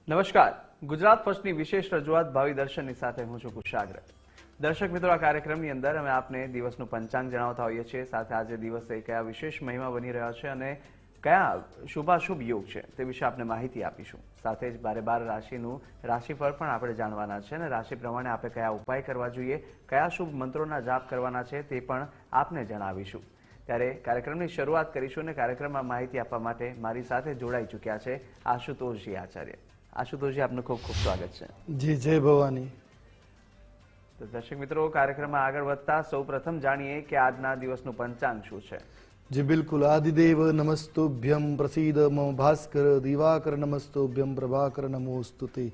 નમસ્કાર. ગુજરાત ફર્સ્ટની વિશેષ રજૂઆત ભાવિ દર્શનની સાથે હું છું કુશાગ્ર. દર્શક મિત્રો, આ કાર્યક્રમની અંદર અમે આપને દિવસનું પંચાંગ જણાવતા હોઈએ છીએ. સાથે આજે દિવસે કયા વિશેષ મહિમા બની રહ્યા છે અને કયા શુભાશુભ યોગ છે તે વિશે આપને માહિતી આપીશું. સાથે જ 12 રાશિનું રાશિફળ પણ આપણે જાણવાના છે અને રાશિ પ્રમાણે આપણે કયા ઉપાય કરવા જોઈએ, કયા શુભ મંત્રોના જાપ કરવાના છે તે પણ આપને જણાવીશું. ત્યારે કાર્યક્રમની શરૂઆત કરીશું અને કાર્યક્રમમાં માહિતી આપવા માટે મારી સાથે જોડાઈ ચૂક્યા છે આશુતોષજી આચાર્ય. આશુતોષજી, આપનું ખૂબ ખૂબ સ્વાગત છે. જી, જય ભવાની. તો દર્શક મિત્રો, કાર્યક્રમમાં આગળ વધતા સૌ પ્રથમ જાણીએ કે આજના દિવસનું પંચાંગ શું છે. જી બિલકુલ. આદિદેવ નમસ્તુભ્યમ પ્રસીદ મમ ભાસ્કર દિવાકર નમસ્તુભ્યમ પ્રભાકર નમોસ્તુતે.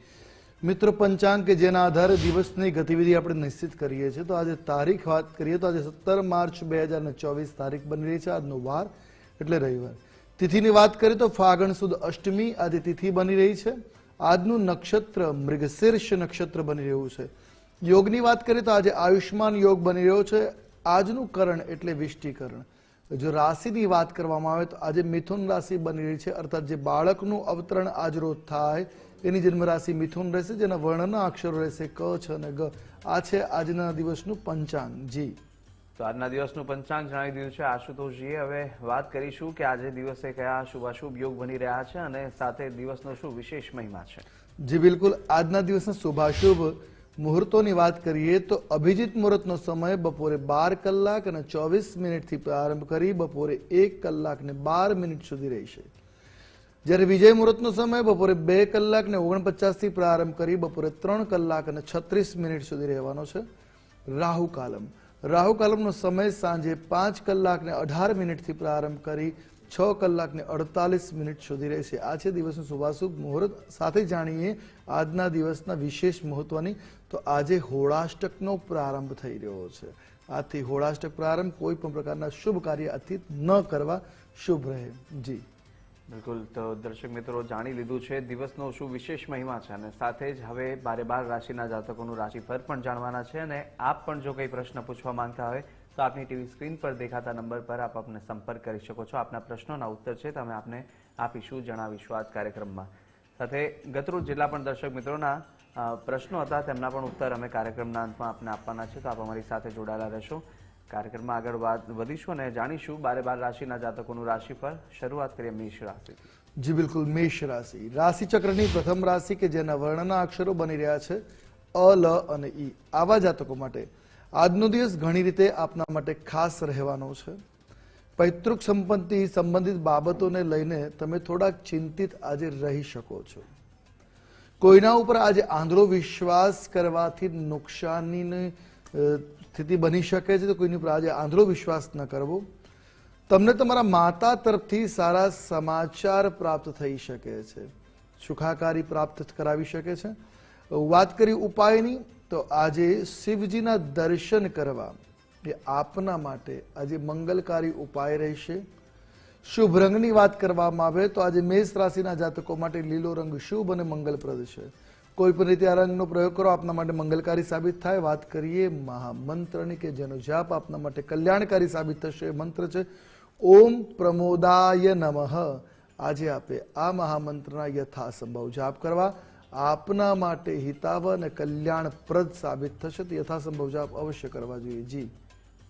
મિત્રો, પંચાંગ કે જેના આધારે દિવસની ગતિવિધિ આપણે નિશ્ચિત કરીએ છીએ. તો આજે તારીખ વાત કરીએ તો આજે 17 માર્ચ 2024 તારીખ બની રહી છે. આજનો વાર એટલે રવિવાર. તિથિની વાત કરીએ તો ફાગણ સુદ અષ્ટમી આજે તિથિ બની રહી છે. આજનું નક્ષત્ર મૃગશીર્ષ નક્ષત્ર બની રહ્યું છે. યોગની વાત કરીએ તો આજે આયુષ્માન યોગ બની રહ્યો છે. આજનું કરણ એટલે વિષ્ટિકરણ. જો રાશિની વાત કરવામાં આવે તો આજે મિથુન રાશિ બની રહી છે, અર્થાત જે બાળકનું અવતરણ આજ રોજ થાય એની જન્મ રાશિ મિથુન રહેશે, જેના વર્ણના અક્ષરો રહેશે ક, છ અને ગ. આ છે આજના દિવસનું પંચાંગ. જી, તો આજના દિવસનું પંચાંગ જણાવી દીધું છે આશુતોષજીએ. હવે વાત કરીશું કે આજે દિવસે કયા શુભાશુભ યોગ બની રહ્યા છે અને સાથે દિવસનો શું વિશેષ મહિમા છે. જી બિલકુલ. આજના દિવસના શુભાશુભ મુહૂર્તોની વાત કરીએ તો અભિજીત મુહૂર્તનો સમય બપોરે 12 કલાક અને 24 મિનિટથી પ્રારંભ કરી બપોરે 1 કલાક ને 12 મિનિટ સુધી રહેશે. જ્યારે વિજય મુહૂર્તનો સમય બપોરે 2 કલાક ને 49 થી પ્રારંભ કરી બપોરે 3 કલાક અને 36 મિનિટ સુધી રહેવાનો છે. રાહુ કાલમ. રાહુ કાલમનો સમય સાંજે 5 કલાક ને 18 મિનિટથી પ્રારંભ કરી 6 કલાક ને 48 મિનિટ સુધી રહેશે. આ છે દિવસનું શુભાશુભ મુહૂર્ત. સાથે જાણીએ આજના દિવસના વિશેષ મહત્વની. તો આજે હોળાષ્ટકનો પ્રારંભ થઈ રહ્યો છે. આથી હોળાષ્ટક પ્રારંભ કોઈ પણ પ્રકારના શુભ કાર્ય અતિત ન કરવા શુભ રહે. જી બિલકુલ. તો દર્શક મિત્રો, જાણી લીધું છે દિવસનો શું વિશેષ મહિમા છે અને સાથે જ હવે 12 રાશિના જાતકોનું રાશિફળ પણ જાણવાના છે. અને આપ પણ જો કંઈ પ્રશ્ન પૂછવા માંગતા હોય તો આપની ટીવી સ્ક્રીન પર દેખાતા નંબર પર આપ આપને સંપર્ક કરી શકો છો. આપના પ્રશ્નોના ઉત્તર છે તમે આપને આપીશું, જણાવીશું આ કાર્યક્રમમાં. સાથે ગતરોજ જેટલા પણ દર્શક મિત્રોના પ્રશ્નો હતા તેમના પણ ઉત્તર અમે કાર્યક્રમના અંતમાં આપને આપવાના છે. તો આપ અમારી સાથે જોડાયેલા રહેશો. કાર્યક્રમમાં આગળ વધીશું અને જાણીશું 12 રાશિના જાતકોનું રાશિફળ. શરૂઆત કરીએ મેષ રાશિ. જી બિલકુલ. મેષ રાશિ રાશિચક્રની પ્રથમ રાશિ કે જેના વર્ણના અક્ષરો બની રહ્યા છે અ, લ અને ઈ. આવા જાતકો માટે આજનો દિવસ ઘણી રીતે આપના માટે ખાસ રહેવાનો છે. પૈતૃક સંપત્તિ સંબંધિત બાબતોને લઈને તમે થોડાક ચિંતિત આજે રહી શકો છો. કોઈના ઉપર આજે આંધળો વિશ્વાસ કરવાથી નુકસાનની સ્થિતિ બની શકે છે. તો કોઈની ઉપર આજે આંધળો વિશ્વાસ ન કરવો. તમને તમારા માતા તરફથી સારા સમાચાર પ્રાપ્ત થઈ શકે છે. સુખાકારી પ્રાપ્ત કરાવી શકે છે. વાત કરી ઉપાયની તો આજે શિવજીના દર્શન કરવા એ આપના માટે આજે મંગલકારી ઉપાય રહેશે. શુભ રંગની વાત કરવામાં આવે તો આજે મેષ રાશિના જાતકો માટે લીલો રંગ શુભ અને મંગલપ્રદ છે. કોઈ પણ રીતે આ રંગનો પ્રયોગ કરો આપના માટે મંગલકારી સાબિત થાય. વાત કરીએ મહામંત્રની કે જેનો જાપ આપના માટે કલ્યાણકારી સાબિત થશે. એ મંત્ર છે ઓમ પ્રમોદાય નમઃ. આજે આપે આ મહામંત્રના યથાસંભવ જાપ કરવા આપના માટે હિતાવ અને કલ્યાણપ્રદ સાબિત થશે. તો યથાસંભવ જાપ અવશ્ય કરવા જોઈએ. જી,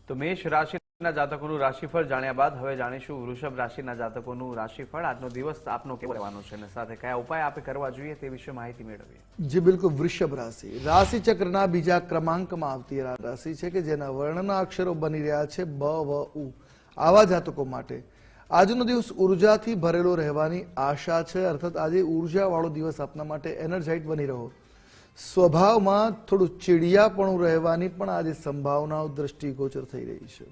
તો મેષ રાશિના જાતકોનું રાશિફળ જાણ્યા બાદ હવે જાણીશું વૃષભ રાશિના જાતકોનું રાશિફળ. આજનો દિવસ આપનો કેવો રહેવાનો છે અને સાથે કયા ઉપાય આપે કરવા જોઈએ તે વિશે માહિતી મેળવીએ. જી બિલકુલ. વૃષભ રાશિ રાશિચક્રના બીજા ક્રમાંકમાં આવતી રાશિ છે કે જેના વર્ણના અક્ષરો બની રહ્યા છે બ, વ, ઉ. આવા જાતકો માટે આજનો દિવસ ઉર્જાથી ભરેલો રહેવાની આશા છે. અર્થાત આજે ઉર્જાવાળો દિવસ આપના માટે એનર્જાઇટ બની રહો. સ્વભાવમાં થોડું ચીડિયાપણું રહેવાની પણ આજે સંભાવનાઓ દ્રષ્ટિગોચર થઈ રહી છે.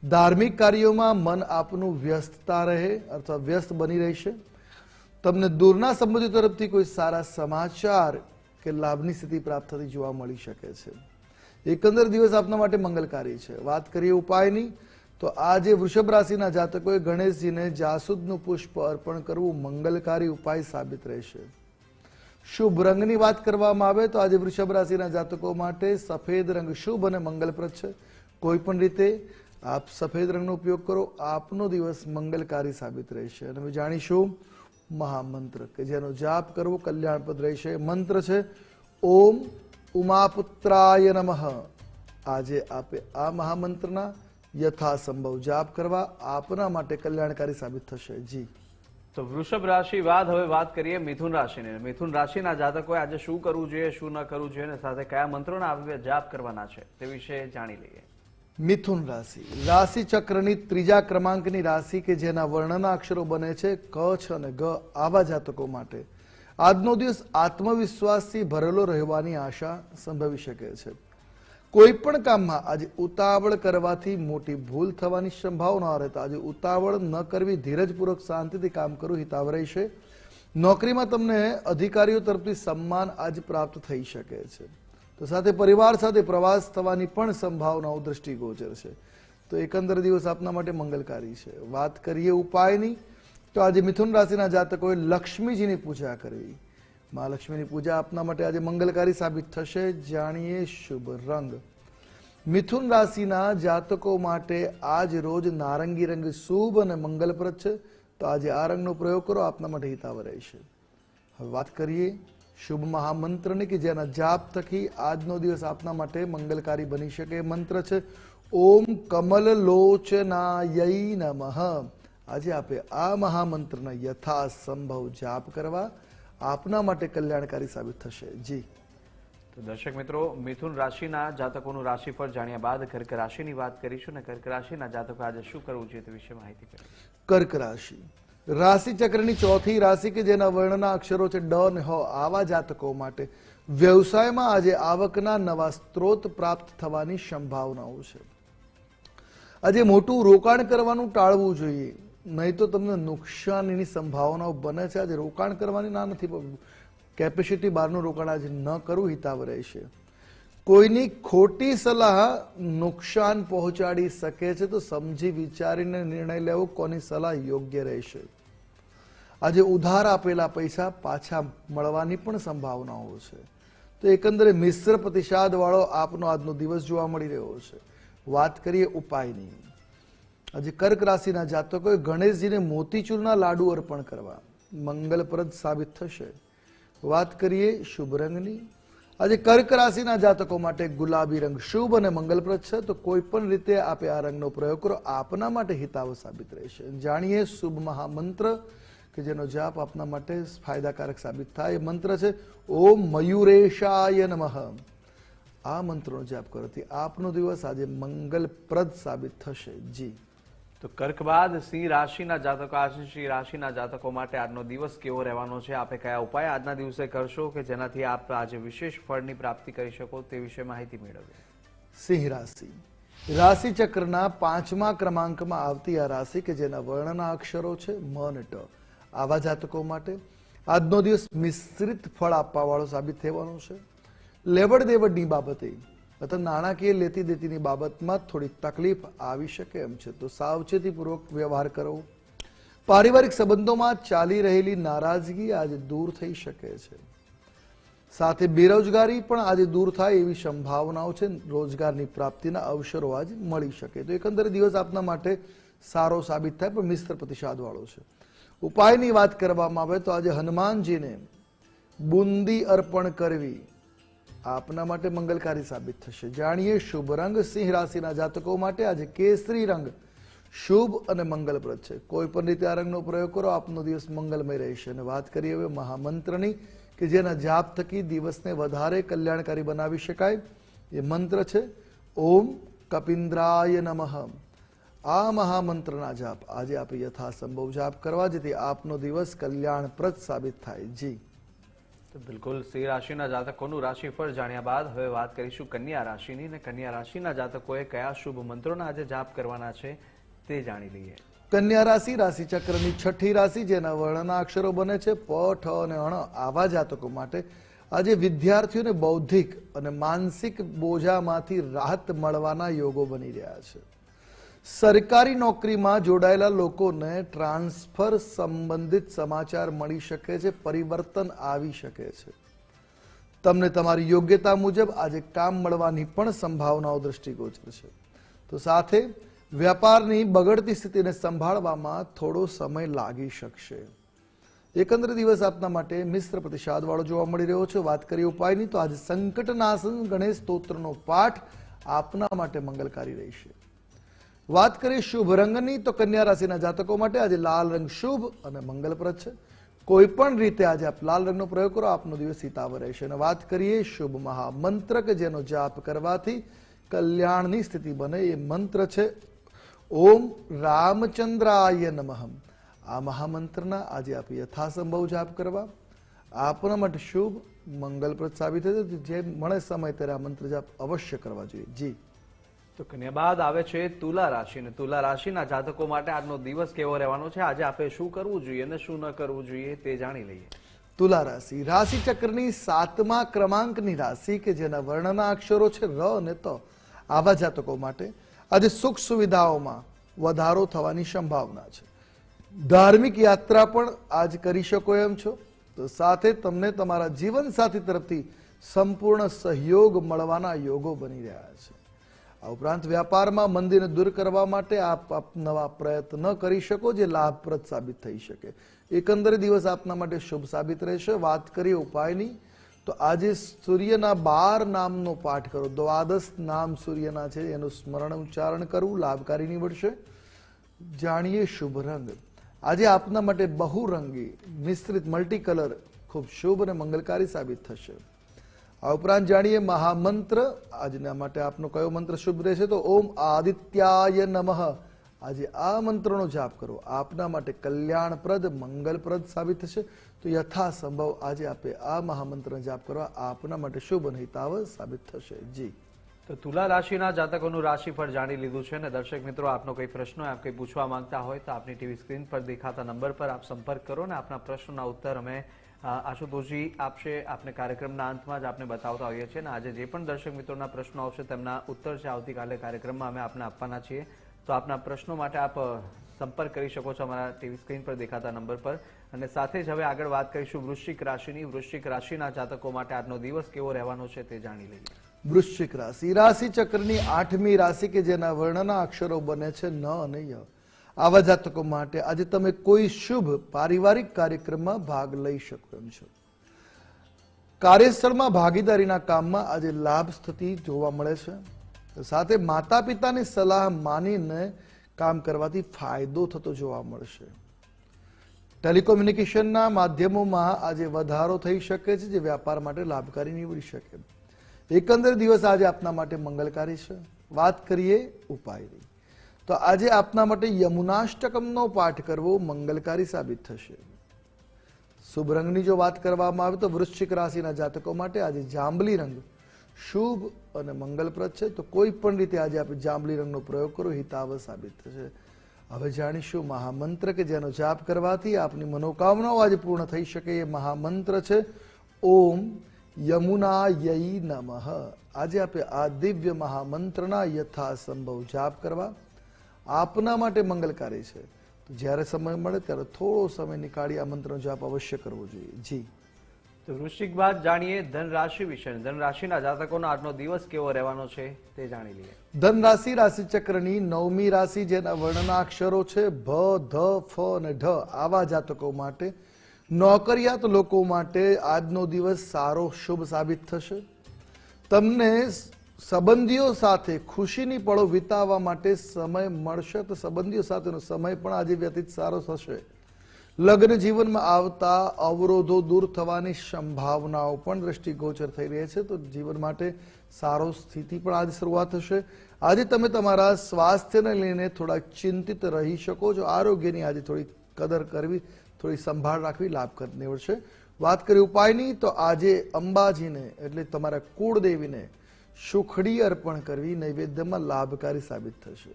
ધાર્મિક કાર્યોમાં મન આપનું વ્યસ્તતા રહે અથવા વ્યસ્ત બની રહેશે. તમને દૂરના સંબંધીઓ તરફથી કોઈ સારા સમાચાર કે લાભની સ્થિતિ પ્રાપ્ત થતી જોવા મળી શકે છે. એકંદર દિવસ આપના માટે મંગલકારી છે. વાત કરીએ ઉપાયની તો આજે વૃષભ રાશિના જાતકોએ ગણેશજીને જાસૂદનું પુષ્પ અર્પણ કરવું મંગલકારી ઉપાય સાબિત રહેશે. શુભ રંગની વાત કરવામાં આવે તો આજે વૃષભ રાશિના જાતકો માટે સફેદ રંગ શુભ અને મંગલપ્રદ છે. કોઈ પણ રીતે આપ સફેદ રંગનો ઉપયોગ કરો, આપનો દિવસ મંગલકારી સાબિત રહેશે. અને જાણીશું મહામંત્ર કે જેનો જાપ કરવો કલ્યાણપ્રદ રહેશે. મંત્ર છે ઓમ ઉમાપુત્રાય નમઃ. આજે આપે આ મહામંત્રના યથાસંભવ જાપ કરવા આપના માટે કલ્યાણકારી સાબિત થશે. જી તો વૃષભ રાશિ બાદ હવે વાત કરીએ મિથુન રાશિની. મિથુન રાશિના જાતકોએ આજે શું કરવું જોઈએ, શું ન કરવું જોઈએ અને સાથે કયા મંત્રોના આપણે જાપ કરવાના છે તે વિશે જાણી લઈએ. મિથુન રાશિ રાશિ ચક્રની ત્રીજા ક્રમાંકની રાશિ કે જેના વર્ણના અક્ષરો બને છે ક, છ અને ગ. આવા જાતકો માટે આજનો દિવસ આત્મવિશ્વાસથી ભરેલો રહેવાની આશા સંભવી શકે છે. કોઈ પણ કામમાં આજે ઉતાવળ કરવાથી મોટી ભૂલ થવાની સંભાવના રહેતા આજે ઉતાવળ ન કરવી, ધીરજપૂર્વક શાંતિથી કામ કરવું હિતાવ રહેશે. નોકરીમાં તમને અધિકારીઓ તરફથી સન્માન આજ પ્રાપ્ત થઈ શકે છે. તો સાથે પરિવાર સાથે પ્રવાસ થવાની પણ સંભાવનાઓ દ્રષ્ટિગોચર છે. તો એકંદર દિવસ આપના માટે મંગલકારી છે. વાત કરીએ ઉપાયની, તો આજે મિથુન રાશિના જાતકોએ લક્ષ્મીજીની પૂજા કરવી. મહાલક્ષ્મીની પૂજા આપના માટે આજે મંગલકારી સાબિત થશે. જાણીએ શુભ રંગ. મિથુન રાશિના જાતકો માટે આજ રોજ નારંગી રંગ શુભ અને મંગલપ્રદ છે. તો આજે આ રંગનો પ્રયોગ કરો, આપના માટે હિતાવ રહેશે. હવે વાત કરીએ શુભ મહામંત્રની કે જેના જાપ થકી આજનો દિવસ આપના માટે મંગલકારી બની શકે. મંત્ર છે ઓમ કમલલોચનાય નમઃ. આજે આપે આ મહામંત્રના યથાસંભવ જાપ કરવા આપના માટે કલ્યાણકારી સાબિત થશે. જી તો દર્શક મિત્રો, મિથુન રાશિના જાતકોનું રાશિફળ જાણ્યા બાદ કર્ક રાશિની વાત કરીશું. અને કર્ક રાશિના જાતકો આજે શું કરવું જોઈએ તે વિશે માહિતી કરીશું. કર્ક રાશિ રાશિ ચક્રની ચોથી રાશિ કે જેના વર્ણના અક્ષરો છે ડ અને હ. આવા જાતકો માટે વ્યવસાયમાં આજે આવકના નવા સ્ત્રોત પ્રાપ્ત થવાની સંભાવનાઓ છે. આજે મોટું રોકાણ કરવાનું ટાળવું જોઈએ, નહીં તો તમને નુકસાનીની સંભાવનાઓ બને છે. આજે રોકાણ કરવાની ના નથી, કેપેસિટી બહારનું રોકાણ આજે ન કરવું હિતાવ રહેશે. કોઈની ખોટી સલાહ નુકસાન પહોંચાડી શકે છે, તો સમજી વિચારીને નિર્ણય લેવો કોની સલાહ યોગ્ય રહેશે. આજે ઉધાર આપેલા પૈસા પાછા મળવાની પણ સંભાવનાઓ છે. તો એકંદરે મિશ્ર પ્રતિસાદ વાળો આપનો આજનો દિવસ જોવા મળી રહ્યો છે. વાત કરીએ ઉપાયની. આજે કર્ક રાશિના જાતકોએ ગણેશજીને મોતીચૂરના લાડુ અર્પણ કરવા મંગલપ્રદ સાબિત થશે. વાત કરીએ શુભ રંગની. આજે કર્ક રાશિના જાતકો માટે ગુલાબી રંગ શુભ અને મંગલપ્રદ છે. તો કોઈ પણ રીતે આપે આ રંગનો પ્રયોગ કરો, આપના માટે હિતાવ સાબિત રહેશે. જાણીએ શુભ મહામંત્ર કે જેનો જાપ આપના માટે ફાયદાકારક સાબિત થાય. મંત્ર છે ઓમ મયુરેશાય નમઃ. આ મંત્રનો જાપ કરવાથી આપનો દિવસ આજે મંગલપ્રદ સાબિત થશે. જી તો કર્ક બાદ સિંહ રાશિના જાતકો, આજે સિંહ રાશિના જાતકો માટે આજનો દિવસ કેવો રહેવાનો છે, આપે કયા ઉપાય આજના દિવસે કરશો કે જેનાથી આપ આજે વિશેષ ફળની પ્રાપ્તિ કરી શકો તે વિશે માહિતી મેળવીએ. સિંહ રાશિ રાશિ ચક્રના 5મા ક્રમાંકમાં આવતી આ રાશિ કે જેના વર્ણના અક્ષરો છે મ અને ટ. આવા જાતકો માટે આજનો દિવસ મિશ્રિત ફળ આપવા વાળો સાબિત થવાનો છે. લેવડ દેવડની બાબતે અથવા નાણાકીય લેતી દેતીની બાબતમાં થોડી તકલીફ આવી શકે એમ છે, તો સાવચેતીપૂર્વક વ્યવહાર કરો. પારિવારિક સંબંધોમાં ચાલી રહેલી નારાજગી આજે દૂર થઈ શકે છે. સાથે બેરોજગારી પણ આજે દૂર થાય એવી સંભાવનાઓ છે. રોજગારની પ્રાપ્તિના અવસરો આજે મળી શકે. તો એકંદરે દિવસ આપના માટે સારો સાબિત થાય, પણ મિશ્ર પ્રતિસાદ વાળો છે. ઉપાયની વાત કરવામાં આવે તો આજે હનુમાનજીને બુંદી અર્પણ કરવી આપના માટે મંગલકારી સાબિત થશે. જાણીએ શુભ રંગ. સિંહ રાશિના જાતકો માટે આજે કેસરી રંગ શુભ અને મંગલપ્રદ છે. કોઈ પણ રીતે આ રંગનો પ્રયોગ કરો, આપનો દિવસ મંગલમય રહેશે. અને વાત કરીએ હવે મહામંત્રની કે જેના જાપ થકી દિવસને વધારે કલ્યાણકારી બનાવી શકાય. એ મંત્ર છે ઓમ કપિન્દ્રાય નમઃ. આ મહામંત્રના જાપ આજે આપણે યથાસંભવ જાપ કરવા, જેથી આપનો દિવસ કલ્યાણપ્રદ સાબિત થાય. જી તો બિલકુલ સિંહ રાશિના જાતકોનું રાશિફળ જાણ્યા બાદ હવે વાત કરીશું કન્યા રાશિની. અને કન્યા રાશિના જાતકોએ કયા શુભ મંત્રોના આજે જાપ કરવાના છે તે જાણી લઈએ. કન્યા રાશિ રાશિ ચક્રની છઠ્ઠી રાશિ જેના વર્ણના અક્ષરો બને છે પ, ઠ અને અણ. આવા જાતકો માટે આજે વિદ્યાર્થીઓને બૌદ્ધિક અને માનસિક બોજામાંથી રાહત મળવાના યોગો બની રહ્યા છે. સરકારી નોકરીમાં જોડાયેલા લોકોને ટ્રાન્સફર સંબંધિત સમાચાર મળી શકે છે, પરિવર્તન આવી શકે છે. તમને તમારી યોગ્યતા મુજબ આજે કામ મળવાની પણ સંભાવનાઓ દ્રષ્ટિગોચર છે. તો સાથે વ્યાપારની બગડતી સ્થિતિને સંભાળવામાં થોડો સમય લાગી શકશે. એકંદરે દિવસ આપના માટે મિશ્ર પ્રતિસાદ વાળો જોવા મળી રહ્યો છે. વાત કરીએ ઉપાયની તો આજે સંકટનાશન ગણેશ સ્તોત્રનો પાઠ આપના માટે મંગલકારી રહેશે. વાત કરીએ શુભ રંગની તો કન્યા રાશિના જાતકો માટે આજે લાલ રંગ શુભ અને મંગલપ્રદ છે. કોઈ પણ રીતે આજે આપ લાલ રંગનો પ્રયોગ કરો, આપનો દિવસ હિતાવ રહેશે. અને વાત કરીએ શુભ મહામંત્ર કે જેનો જાપ કરવાથી કલ્યાણની સ્થિતિ બને એ મંત્ર છે ઓમ રામચંદ્રાય નમઃ. આ મહામંત્રના આજે આપ યથાસંભવ જાપ કરવા આપના માટે શુભ મંગલપ્રદ સાબિત થશે. જે મળે સમય ત્યારે આ મંત્ર જાપ અવશ્ય કરવા જોઈએ. જી, તો કન્યા બાદ આવે છે તુલા રાશિ, અને તુલા રાશિના જાતકો માટે આજનો દિવસ કેવો રહેવાનો છે, આજે આપણે શું કરવું જોઈએ અને શું ન કરવું જોઈએ તે જાણી લઈએ. તુલા રાશિ રાશિ ચક્રની 7મા ક્રમાંકની રાશિ કે જેના વર્ણના અક્ષરો છે ર અને ત. આવા જાતકો માટે આજે સુખ સુવિધાઓમાં વધારો થવાની સંભાવના છે. ધાર્મિક યાત્રા પણ આજ કરી શકો એમ છો. તો સાથે તમને તમારા જીવનસાથી તરફથી સંપૂર્ણ સહયોગ મળવાના યોગો બની રહ્યા છે. આ ઉપરાંત વ્યાપારમાં મંદીને દૂર કરવા માટે આપ નવા પ્રયત્ન કરી શકો જે લાભપ્રદ સાબિત થઈ શકે. એકંદરે દિવસ આપના માટે શુભ સાબિત રહેશે. વાત કરીએ ઉપાયની તો આજે સૂર્યના 12 નામનો પાઠ કરો. દ્વાદશ નામ સૂર્યના છે એનું સ્મરણ ઉચ્ચારણ કરવું લાભકારી નીવડશે. જાણીએ શુભ રંગ. આજે આપના માટે બહુરંગી મિશ્રિત મલ્ટી કલર ખૂબ શુભ અને મંગલકારી સાબિત થશે. આ ઉપરાંત જાણીએ મહામંત્ર. આજના માટે આપનો કયો મંત્ર શુભ રહેશે તો ઓમ આદિત્યાય નમઃ. આજે આ મંત્રનો જાપ કરો, આપના માટે કલ્યાણપ્રદ મંગલપ્રદ સાબિત થશે. તો યથાસંભવ આજે આપે આ મહામંત્રનો જાપ કરવા આપના માટે શુભ અને હિતાવ સાબિત થશે. જી, તો તુલા રાશિના જાતકોનું રાશિફળ જાણી લીધું છે. અને દર્શક મિત્રો, આપનો કોઈ પ્રશ્ન હોય, આપ કંઈ પૂછવા માંગતા હોય તો આપની ટીવી સ્ક્રીન પર દેખાતા નંબર પર આપ સંપર્ક કરો અને આપના પ્રશ્નના ઉત્તર અમે આશુતોષજી આપશે. આપને કાર્યક્રમના અંતમાં જ આપને બતાવતા હોઈએ છીએ. અને આજે જે પણ દર્શક મિત્રોના પ્રશ્નો આવશે તેમના ઉત્તર છે આવતીકાલે કાર્યક્રમમાં અમે આપને આપવાના છીએ. તો આપના પ્રશ્નો માટે આપ સંપર્ક કરી શકો છો અમારા ટીવી સ્ક્રીન પર દેખાતા નંબર પર. અને સાથે જ હવે આગળ વાત કરીશું વૃશ્ચિક રાશિની. વૃશ્ચિક રાશિના જાતકો માટે આજનો દિવસ કેવો રહેવાનો છે તે જાણી લઈએ. વૃશ્ચિક રાશિ રાશિ ચક્રની 8મી રાશિ કે જેના વર્ણના અક્ષરો બને છે ન અને ય. આવા જાતકો માટે આજે તમે કોઈ શુભ પારિવારિક કાર્યક્રમમાં ભાગ લઈ શકો એમ છો. કાર્યસ્થળમાં ભાગીદારીના કામમાં આજે લાભ સ્થિતિ જોવા મળે છે. સાથે માતા પિતાની સલાહ માનીને કામ કરવાથી ફાયદો થતો જોવા મળશે. ટેલિકોમ્યુનિકેશનના માધ્યમોમાં આજે વધારો થઈ શકે છે જે વ્યાપાર માટે લાભકારી નીવડી શકે. એકંદર દિવસ આજે આપના માટે મંગલકારી છે. વાત કરીએ ઉપાયની તો આજે આપના માટે યમુનાષ્ટકમનો પાઠ કરવો મંગલકારી સાબિત થશે. શુભ રંગની જો વાત કરવામાં આવે તો વૃશ્ચિક રાશિના જાતકો માટે આજે જાંબલી રંગ શુભ અને મંગલપ્રદ છે. તો કોઈ પણ રીતે આજે આપણે જાંબલી રંગનો પ્રયોગ કરો, હિતાવ સાબિત થશે. હવે જાણીશું મહામંત્ર કે જેનો જાપ કરવાથી આપની મનોકામનાઓ આજે પૂર્ણ થઈ શકે. એ મહામંત્ર છે ઓમ યમુનાય નમઃ. આજે આપણે આ દિવ્ય મહામંત્રના યથાસંભવ જાપ કરવા આપના માટે મંગલકારી છે. તો જ્યારે સમય મળે ત્યારે થોડો સમય નીકાળી આ મંત્રનો જાપ અવશ્ય કરવો જોઈએ. જી, તો વૃશ્ચિક બાદ જાણીએ ધન રાશિ વિશે. ધન રાશિના જાતકોનો આજનો દિવસ કેવો રહેવાનો છે તે જાણી લઈએ. ધન રાશિ રાશિ ચક્રની 9મી રાશિ જેના વર્ણના અક્ષરો છે ભ, ધ, ફ અને ઢ. આવા જાતકો માટે નોકરિયાત લોકો માટે આજનો દિવસ સારો શુભ સાબિત થશે. તમને સંબંધીઓ સાથે ખુશીની પળો વિતાવવા માટે સમય મળશે. તો સંબંધીઓ સાથેનો સમય પણ આજે વ્યતીત સારો થશે. લગ્ન જીવનમાં આવતા અવરોધો દૂર થવાની સંભાવનાઓ પણ દ્રષ્ટિગોચર થઈ રહી છે. તો જીવન માટે સારો સ્થિતિ પણ આજે શરૂઆત થશે. આજે તમે તમારા સ્વાસ્થ્યને લઈને થોડા ચિંતિત રહી શકો છો. આરોગ્યની આજે થોડી કદર કરવી, થોડી સંભાળ રાખવી લાભકર નીવડશે. વાત કરીએ ઉપાયની તો આજે અંબાજીને એટલે તમારા કુળદેવીને સુખડી અર્પણ કરવી નૈવેદ્યમાં લાભકારી સાબિત થશે.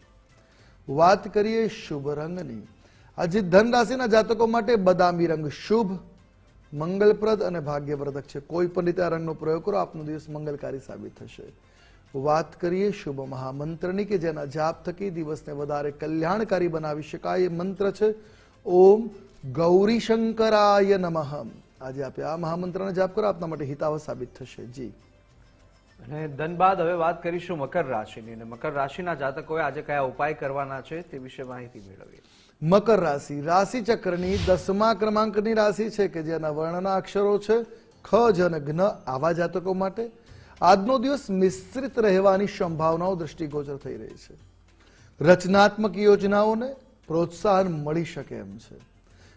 વાત કરીએ શુભ રંગની. આજે ધન રાશિના જાતકો માટે બદામી રંગ શુભ, મંગલપ્રદ અને ભાગ્યવર્ધક છે. કોઈ પણ રીતે આ રંગનો પ્રયોગ કરો, આપનો દિવસ મંગલકારી સાબિત થશે. વાત કરીએ શુભ મહામંત્રની કે જેના જાપ થકી દિવસને વધારે કલ્યાણકારી બનાવી શકાય. એ મંત્ર છે ઓમ ગૌરી શંકરાય નમઃ. આજે આપે આ મહામંત્રનો જાપ કરો, આપના માટે હિતાવ સાબિત થશે. જી, અને ધન બાદ હવે વાત કરીશું મકર રાશિની. અને મકર રાશિના જાતકોએ આજે કયા ઉપાય કરવાના છે તે વિશે માહિતી મેળવીએ. મકર રાશિ રાશિ ચક્રની 10મા ક્રમાંકની રાશિ છે કે જેના વર્ણના અક્ષરો છે ખ જ અને જ્ઞ. આવા જાતકો માટે આજનો દિવસ મિશ્રિત રહેવાની સંભાવનાઓ દ્રષ્ટિગોચર થઈ રહી છે. રચનાત્મક યોજનાઓને પ્રોત્સાહન મળી શકે એમ છે.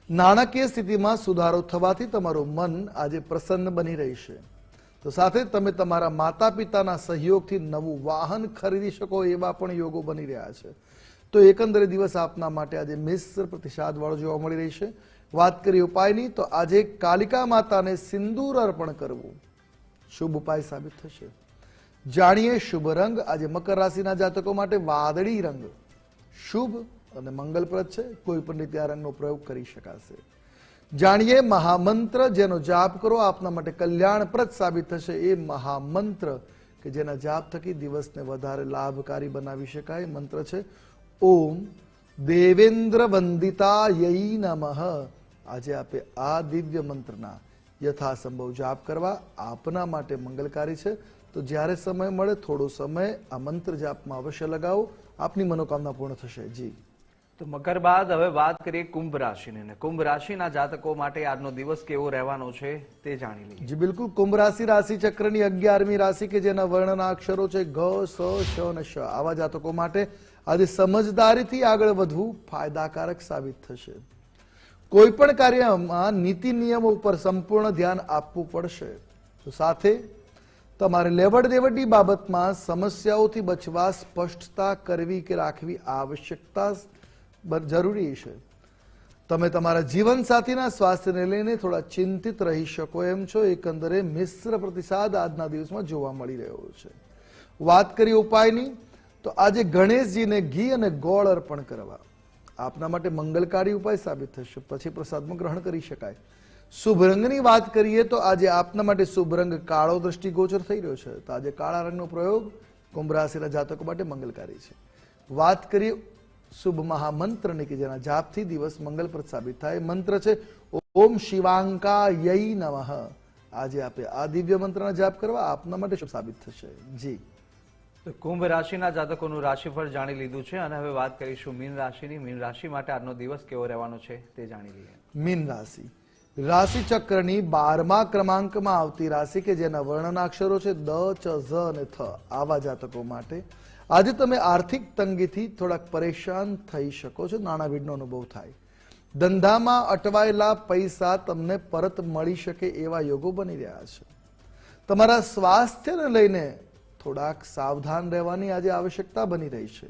નાણાકીય સ્થિતિમાં સુધારો થવાથી તમારું મન આજે પ્રસન્ન બની રહેશે. તો સાથે તમે તમારા માતા પિતાના સહયોગથી નવું વાહન ખરીદી શકો એવા પણ યોગો બની રહ્યા છે. તો એકંદરે દિવસ આપના માટે આજે મિશ્ર પ્રતિસાદ વાળો જોવા મળી રહી છે. વાત કરીએ ઉપાયની, તો આજે કાલિકા માતાને સિંદૂર અર્પણ કરવું શુભ ઉપાય સાબિત થશે. જાણીએ શુભ રંગ. આજે મકર રાશિના જાતકો માટે વાદળી રંગ શુભ અને મંગલપ્રદ છે. કોઈ પણ રીતે આ રંગનો પ્રયોગ કરી શકાશે. જાણીએ મહામંત્ર, જેનો જાપ કરો આપના માટે કલ્યાણપ્રદ સાબિત થશે. એ મહામંત્ર કે જેના જાપ થકી દિવસને વધારે લાભકારી બનાવી શકાય મંત્ર છે ઓમ દેવેન્દ્ર વંદિતાયૈ નમઃ. આજે આપે આ દિવ્ય મંત્રના યથાસંભવ જાપ કરવા આપના માટે મંગલકારી છે. તો જ્યારે સમય મળે થોડો સમય આ મંત્ર જાપમાં અવશ્ય લગાવો, આપની મનોકામના પૂર્ણ થશે. જી, તો મકર બાદ હવે વાત કરીએ કુંભ રાશિની. અને કુંભ રાશિના જાતકો માટે આજનો દિવસ કેવો રહેવાનો છે તે જાણી લઈએ. જી બિલકુલ. કુંભ રાશિ રાશિ ચક્રની 11મી રાશિ કે જેના વર્ણના અક્ષરો છે ઘ, સ, શ અને શ. આવા જાતકો માટે આજે સમજદારીથી આગળ વધવું ફાયદાકારક સાબિત થશે. કોઈ પણ કાર્યમાં નીતિ નિયમો ઉપર સંપૂર્ણ ધ્યાન આપવું પડશે. તો સાથે તમારે લેવડ દેવડની બાબતમાં સમસ્યાઓથી બચવા સ્પષ્ટતા કરવી કે રાખવી આવશ્યકતા જરૂરી છે. તમે તમારા જીવનસાથીના સ્વાસ્થ્યને લઈને થોડા ચિંતિત રહી શકો એમ છો. એકંદરે મિશ્ર પ્રતિસાદ આજના દિવસમાં જોવા મળી રહ્યો છે. વાત કરીએ ઉપાયની, તો આજે ગણેશજીને ઘી અને ગોળ અર્પણ કરવા આપના માટે મંગલકારી ઉપાય સાબિત થશે. પછી પ્રસાદમાં ગ્રહણ કરી શકાય. શુભ રંગની વાત કરીએ તો આજે આપના માટે શુભ રંગ કાળો દ્રષ્ટિગોચર થઈ રહ્યો છે. તો આજે કાળા રંગનો પ્રયોગ કુંભ રાશિના જાતકો માટે મંગલકારી છે. વાત કરીએ શુભ મહામંત્રની કે જેના જાપથી દિવસ મંગલપ્રદ સાબિત થાય. મંત્ર છે ઓમ શિવાંકાયૈ નમઃ. આજે આપે આ દિવ્ય મંત્રના જાપ કરવા આપના માટે શુભ સાબિત થશે. જી, તો કુંભ રાશિના જાતકોનું રાશિફળ જાણી લીધું છે અને હવે વાત કરીશું મીન રાશિની. મીન રાશિ માટે આજનો દિવસ કેવો રહેવાનો છે તે જાણી લઈએ. મીન રાશિ રાશિ ચક્રની 12મા ક્રમાંકમાં આવતી રાશિ કે જેના વર્ણના અક્ષરો છે દ, ચ, ઝ અને થ. આવા જાતકો માટે આજે તમે આર્થિક તંગીથી થોડાક પરેશાન થઈ શકો છો. નાણાભીડનો અનુભવ થાય. ધંધામાં અટવાયેલા પૈસા તમને પરત મળી શકે એવા યોગો બની રહ્યા છે. તમારા સ્વાસ્થ્યને લઈને થોડાક સાવધાન રહેવાની આજે આવશ્યકતા બની રહી છે.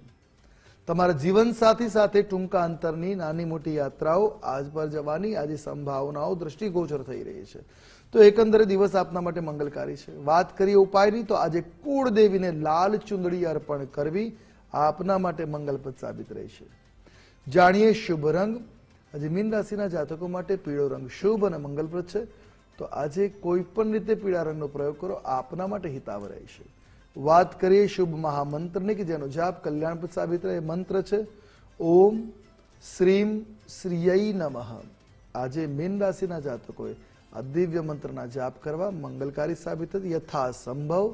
તમારા જીવનસાથી સાથે ટૂંકા અંતરની નાની મોટી યાત્રાઓ આજ પર જવાની આજે સંભાવનાઓ દ્રષ્ટિગોચર થઈ રહી છે. તો એકંદરે દિવસ આપના માટે મંગલકારી છે. વાત કરીએ ઉપાયની, તો આજે કુળદેવીને લાલ ચુંદડી અર્પણ કરવી આપના માટે મંગલપ્રદ સાબિત રહેશે. જાણીએ શુભ રંગ. આજે મીન રાશિના જાતકો માટે પીળો રંગ શુભ અને મંગલપ્રદ છે. તો આજે કોઈ પણ રીતે પીળા રંગનો પ્રયોગ કરો આપના માટે હિતાવ રહેશે. વાત કરીએ શુભ મહામંત્રની કે જેનો જાપ કલ્યાણપ્રદ સાબિત રહે. મંત્ર છે ઓમ શ્રીમ શ્રીયૈ નમઃ. આજે મીન રાશિના જાતકોએ આ દિવ્ય મંત્રના જાપ કરવા મંગલકારી સાબિત થતી. યથાસંભવ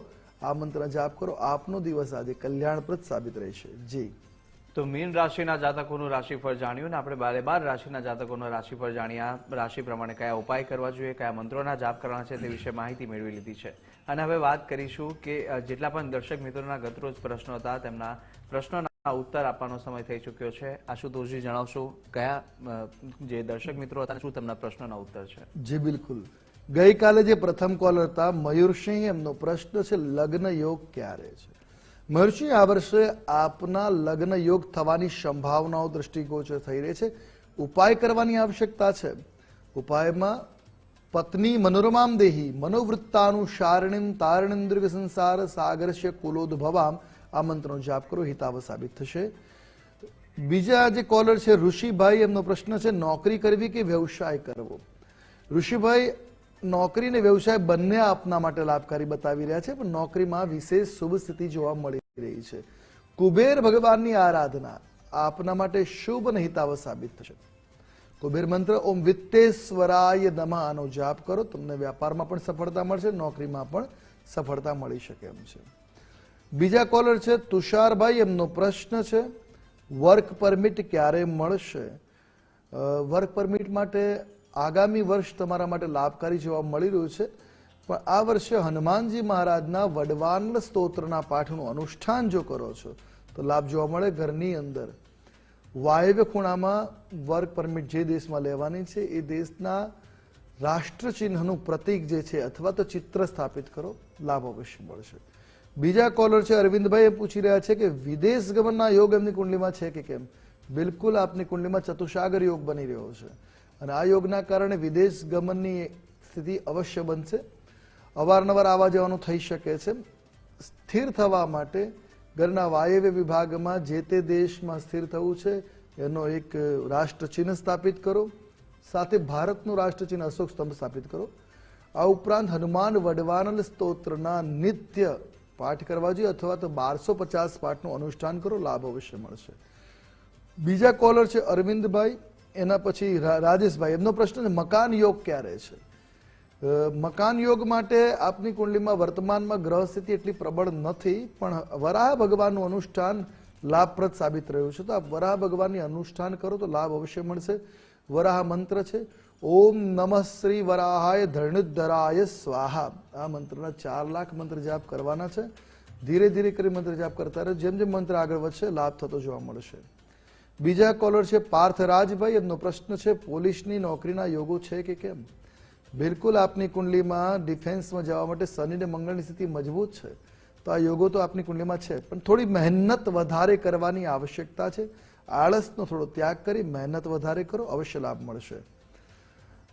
આ મંત્રના જાપ કરો આપનો દિવસ આજે કલ્યાણપ્રદ સાબિત રહેશે. જી, તો મીન રાશિના જાતકોનું રાશિફળ જાણ્યું ને આપણે 12 રાશિના જાતકોનું રાશિફળ જાણ્યા. રાશિ પ્રમાણે કયા ઉપાય કરવા જોઈએ, કયા મંત્રોના જાપ કરવાના છે તે વિશે માહિતી મેળવી લીધી છે. અને હવે વાત કરીશું કે જેટલા પણ દર્શક મિત્રોના ગતરોજ પ્રશ્નો હતા તેમના પ્રશ્નોના ઉત્તર આપવાનો સમય થઈ ચૂક્યો છે. આશુતોષજી જણાવશો કયા જે દર્શક મિત્રો હતા શું તેમના પ્રશ્નોના ઉત્તર છે? જી બિલકુલ. ગઈકાલે જે પ્રથમ કોલર હતા મયુરસિંહ, એમનો પ્રશ્ન છે લગ્ન યોગ ક્યારે છે? મહર્ષિ, આ વર્ષે આપના લગ્ન યોગ થવાની સંભાવનાઓ દ્રષ્ટિગોચર થઈ રહી છે. ઉપાય કરવાની આવશ્યકતા છે. ઉપાયમાં પત્ની મનોરમામ દેહી મનોવૃત્તાનુસારિણીમ તારણેન્દ્ર સંસાર સાગરસ્ય કુલોદ્ભવામ આ મંત્રનો જાપ કરો, હિતાવ સાબિત થશે. બીજા જે કોલર છે ઋષિભાઈ, એમનો પ્રશ્ન છે નોકરી કરવી કે વ્યવસાય કરવો? ઋષિભાઈ, નોકરી અને વ્યવસાય બંને આપના માટે લાભકારી બતાવી રહ્યા છે, પણ નોકરીમાં વિશેષ શુભ સ્થિતિ જોવા મળી રહી છે. કુબેર ભગવાનની આરાધના આપના માટે શુભ અને હિતાવ સાબિત થશે. કુબેર મંત્ર ઓમ વિત્તેશ્વરાય નમઃ આનો જાપ કરો, તમને વ્યાપારમાં પણ સફળતા મળશે, નોકરીમાં પણ સફળતા મળી શકે એમ છે. બીજા કોલર છે તુષારભાઈ, એમનો પ્રશ્ન છે વર્ક પરમિટ ક્યારે મળશે? વર્ક પરમિટ માટે આગામી વર્ષ તમારા માટે લાભકારી જોવા મળી રહ્યું છે, પણ આ વર્ષે હનુમાનજી મહારાજના વડવાન સ્તોત્રના પાઠનું અનુષ્ઠાન જો કરો છો તો લાભ જોવા મળે. ઘરની અંદર વાયવ્ય ખૂણામાં વર્ક પરમિટ જે દેશમાં લેવાની છે એ દેશના રાષ્ટ્રચિહ્નનું પ્રતીક જે છે અથવા તો ચિત્ર સ્થાપિત કરો, લાભ અવશ્ય મળશે. બીજા કોલર છે અરવિંદભાઈ, એ પૂછી રહ્યા છે કે વિદેશ ગમનના યોગ એમની કુંડલીમાં છે કે કેમ. બિલકુલ આપની કુંડલીમાં ચતુસાગર યોગ બની રહ્યો છે અને આ યોગના કારણે વિદેશ ગમનની સ્થિતિ અવશ્ય બનશે. અવારનવાર આવવા જવાનું થઈ શકે છે. સ્થિર થવા માટે ઘરના વાયવ્ય વિભાગમાં જે તે દેશમાં સ્થિર થવું છે એનો એક રાષ્ટ્રચિહ્ન સ્થાપિત કરો, સાથે ભારતનું રાષ્ટ્રચિહ્ન અશોક સ્તંભ સ્થાપિત કરો. આ ઉપરાંત હનુમાન વડવાનલ સ્તોત્રના નિત્ય પાઠ કરવા જોઈએ અથવા તો 1250 પાઠનું અનુષ્ઠાન કરો, લાભ અવશ્ય મળશે. બીજા કોલર છે અરવિંદભાઈ, એના પછી રાજેશભાઈ. એમનો પ્રશ્ન છે મકાન યોગ ક્યારે છે. મકાન યોગ માટે આપની કુંડલીમાં વર્તમાનમાં ગ્રહ સ્થિતિ એટલી પ્રબળ નથી, પણ વરાહ ભગવાનનું અનુષ્ઠાન લાભપ્રદ સાબિત રહ્યું છે. તો આપ વરાહ ભગવાનની અનુષ્ઠાન કરો તો લાભ અવશ્ય મળશે. વરાહ મંત્ર છે ઓમ નમઃ શ્રી વરાહાય ધરણુદ્ધરાય સ્વાહા. આ મંત્રના 4 લાખ મંત્ર જાપ કરવાના છે. ધીરે ધીરે કરી મંત્ર જાપ કરતા રહે, જેમ જેમ મંત્ર આગળ વધશે લાભ થતો જોવા મળશે. બીજા કોલર છે પાર્થરાજભાઈ. એમનો પ્રશ્ન છે પોલીસની નોકરીના યોગો છે કે કેમ. બિલકુલ આપની કુંડલીમાં ડિફેન્સમાં જવા માટે શનિ અને મંગળની સ્થિતિ મજબૂત છે, તો આ યોગો તો આપની કુંડલીમાં છે, પણ થોડી મહેનત વધારે કરવાની આવશ્યકતા છે. આળસનો થોડો ત્યાગ કરી મહેનત વધારે કરો, અવશ્ય લાભ મળશે.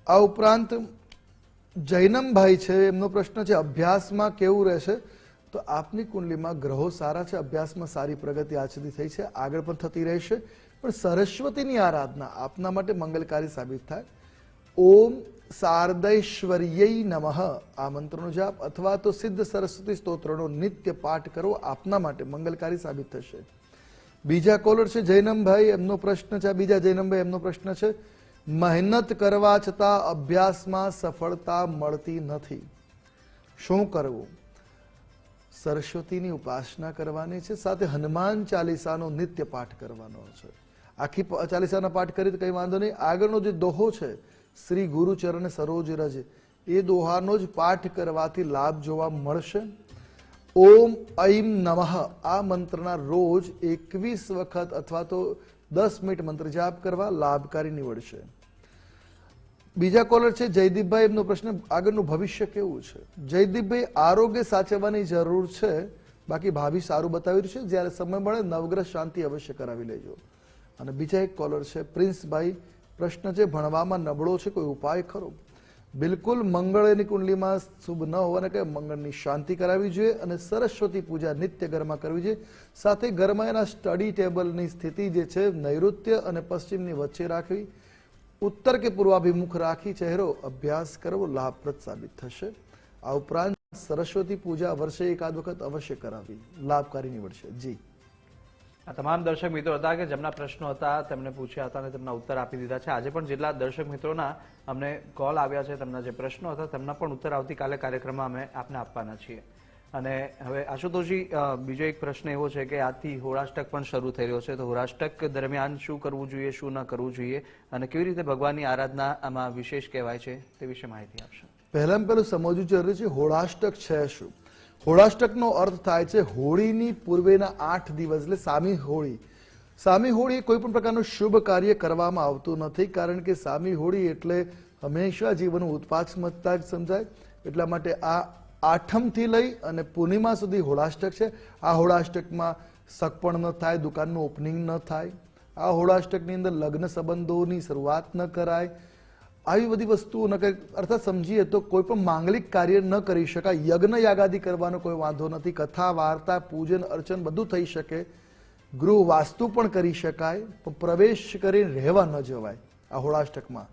આ ઉપરાંત જૈનમભાઈ છે, એમનો પ્રશ્ન છે અભ્યાસમાં કેવું રહેશે. તો આપની કુંડલીમાં ગ્રહો સારા છે, અભ્યાસમાં સારી પ્રગતિ આજ સુધી થઈ છે, આગળ પણ થતી રહેશે. પણ સરસ્વતીની આરાધના આપના માટે મંગલકારી સાબિત થાય. ઓમ શારદૈશ્વર્ય નમઃ આ મંત્રનો જાપ અથવા તો સિદ્ધ સરસ્વતી સ્તોત્રનો નિત્ય પાઠ કરવો આપના માટે મંગલકારી સાબિત થશે. બીજા કોલર છે જૈનમભાઈ. એમનો પ્રશ્ન છે, બીજા જૈનમભાઈ એમનો પ્રશ્ન છે મહેનત કરવા છતાં અભ્યાસમાં સફળતા મળતી નથી, શું કરવું. સરસ્વતીની ઉપાસના કરવાની છે, સાથે હનુમાન ચાલીસાનો નિત્ય પાઠ કરવાનો છે. આખી ચાલીસાના પાઠ કરી તો કંઈ વાંધો નહીં. આગળનો જે દોહો છે શ્રી ગુરુચરણ સરોજ રજ, એ દોહાનો જ પાઠ કરવાથી લાભ જોવા મળશે. ઓમ ઐમ નમઃ આ મંત્રના રોજ 21 વખત અથવા તો 10 મિનિટ મંત્ર જાપ કરવા લાભકારી નીવડશે. બીજા કોલર છે જયદીપભાઈ. એમનો પ્રશ્ન આગળનું ભવિષ્ય કેવું છે. જયદીપભાઈ આરોગ્ય સાચવવાની જરૂર છે, બાકી ભાવિ સારું બતાવ્યું છે. જ્યારે સમય મળે નવગ્રહ શાંતિ અવશ્ય કરાવી લેજો. અને બીજા એક કોલર છે પ્રિન્સભાઈ. પ્રશ્ન છે ભણવામાં નબળો છે, કોઈ ઉપાય ખરો. બિલકુલ મંગળની કુંડલીમાં શુભ ન હોવાને કારણે મંગળની શાંતિ કરાવવી જોઈએ અને સરસ્વતી પૂજા નિત્ય ઘરમાં કરવી જોઈએ. સાથે ઘરમાં એના સ્ટડી ટેબલની સ્થિતિ જે છે નૈઋત્ય અને પશ્ચિમની વચ્ચે રાખવી, ઉત્તર કે પૂર્વાભિમુખ રાખી ચહેરો અભ્યાસ કરવો લાભપ્રદ સાબિત થશે. આ ઉપરાંત સરસ્વતી પૂજા વર્ષે એકાદ વખત અવશ્ય કરાવવી લાભકારી નીવડશે. જી, આ તમામ દર્શક મિત્રો હતા કે જેમના પ્રશ્નો હતા તેમને પૂછ્યા હતા અને તેમના ઉત્તર આપી દીધા છે. આજે પણ જેટલા દર્શક મિત્રોના અમને કોલ આવ્યા છે, તેમના જે પ્રશ્નો હતા તેમના પણ ઉત્તર આવતીકાલે કાર્યક્રમમાં અમે આપને આપવાના છીએ. અને હવે આશુતોષજી, બીજો એક પ્રશ્ન એવો છે કે આજથી હોળાષ્ટક પણ શરૂ થઈ રહ્યો છે, તો હોળાષ્ટક દરમિયાન શું કરવું જોઈએ, શું ન કરવું જોઈએ અને કેવી રીતે ભગવાનની આરાધના આમાં વિશેષ કહેવાય છે તે વિશે માહિતી આપશો. પહેલામાં પહેલું સમજવું જરૂરી છે હોળાષ્ટક છે શું. હોળાષ્ટકનો અર્થ થાય છે હોળીની પૂર્વેના 8 દિવસ, એટલે સામી હોળી. સામી હોળી કોઈ પણ પ્રકારનું શુભ કાર્ય કરવામાં આવતું નથી, કારણ કે સામી હોળી એટલે હંમેશા જીવનનું ઉત્પાદમત્તા જ સમજાય. એટલા માટે આ 8મથી લઈ અને પૂર્ણિમા સુધી હોળાષ્ટક છે. આ હોળાષ્ટકમાં સગપણ ન થાય, દુકાનનું ઓપનિંગ ન થાય, આ હોળાષ્ટકની અંદર લગ્ન સંબંધોની શરૂઆત ન કરાય, આવી બધી વસ્તુઓ ન કરે. અર્થાત સમજીએ તો કોઈ પણ માંગલિક કાર્ય ન કરી શકાય. યજ્ઞ યાગાદી કરવાનો કોઈ વાંધો નથી, કથા વાર્તા પૂજન અર્ચન બધું થઈ શકે, ગૃહ વાસ્તુ પણ કરી શકાય, પણ પ્રવેશ કરીને રહેવા ન જવાય આ હોળાષ્ટકમાં.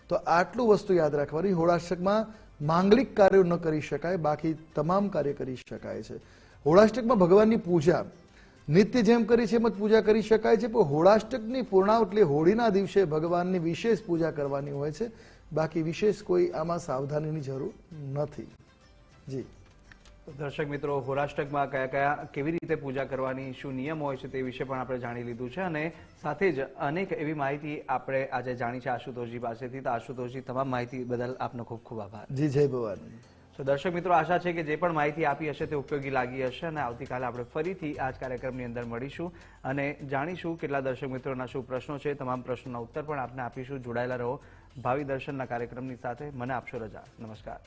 તો આટલું વસ્તુ યાદ રાખવાની. હોળાષ્ટકમાં માંગલિક કાર્યો ન કરી શકાય, બાકી તમામ કાર્ય કરી શકાય છે. હોળાષ્ટકમાં ભગવાનની પૂજા નિત્ય જેમ કરી છે એમ જ પૂજા કરી શકાય છે, પણ હોળાષ્ટકની પૂર્ણાવત એટલે હોળીના દિવસે ભગવાનની વિશેષ પૂજા કરવાની હોય છે, બાકી વિશેષ કોઈ આમાં સાવધાનીની જરૂર નથી. જી, દર્શક મિત્રો, હોરાષ્ટકમાં કયા કયા કેવી રીતે પૂજા કરવાની, શું નિયમ હોય છે તે વિશે પણ આપણે જાણી લીધું છે અને સાથે જ અનેક એવી માહિતી આપણે આજે જાણી છે આશુતોષજી પાસેથી. તો આશુતોષજી, તમામ માહિતી બદલ આપનો ખૂબ ખૂબ આભાર. જી જય ભવાની. તો દર્શક મિત્રો, આશા છે કે જે પણ માહિતી આપી હશે તે ઉપયોગી લાગી હશે અને આવતીકાલે આપણે ફરીથી આ જ કાર્યક્રમની અંદર મળીશું અને જાણીશું કેટલા દર્શક મિત્રોના શું પ્રશ્નો છે. તમામ પ્રશ્નોના ઉત્તર પણ આપને આપીશું. જોડાયેલા રહો ભાવિ દર્શનના કાર્યક્રમની સાથે. મને આપશો રજા. નમસ્કાર.